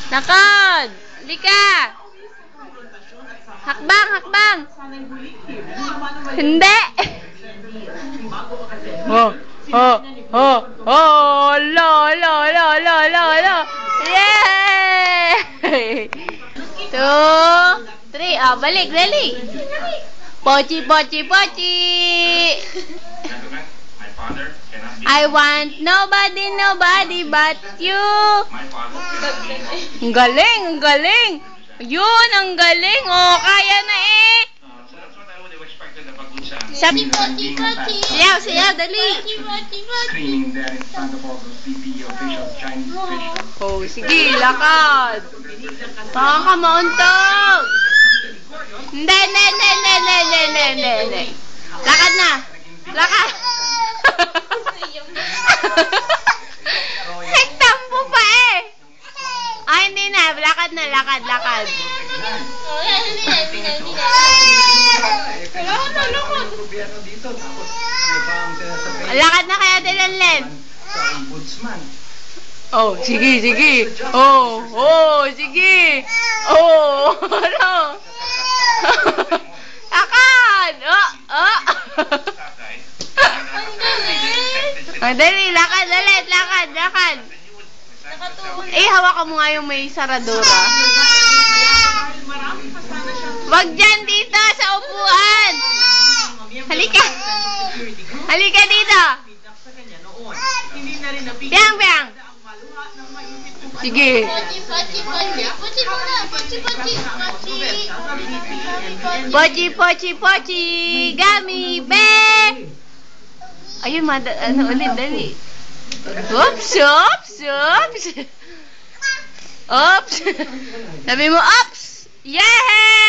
Lakad! Halika! Hakbang! Hakbang! Hindi! Oh! Oh! Oh! Oh! Lo! Lo! Lo! Lo! Lo! Lo! Yay! 2, 3. Ah, balik! Dali! Pochi! Pochi! Pochi! I want nobody but you. Ang galing, ang galing. Yun, ang galing. Oh, kaya na eh. Sabi, siyaw, siyaw, dali. Oh, sige, lakad. Baka ka mauntog. Hindi. Lakad na. Lakad. Nagtampo pa eh. Ay, hindi na. Lakad na, lakad. Lakad na kaya Dilanlen. Oh, sige. Oh, sige. Oh, ano? Lakad. Oh. Dali, lakad. Eh, hawakan mo nga yung may saradura. Wag dyan dito sa upuan. Halika dito. Piang. Sige. Pochi. Gummy bear. Ayun, ulit, dali. Oops. Sabi mo, oops! Yay!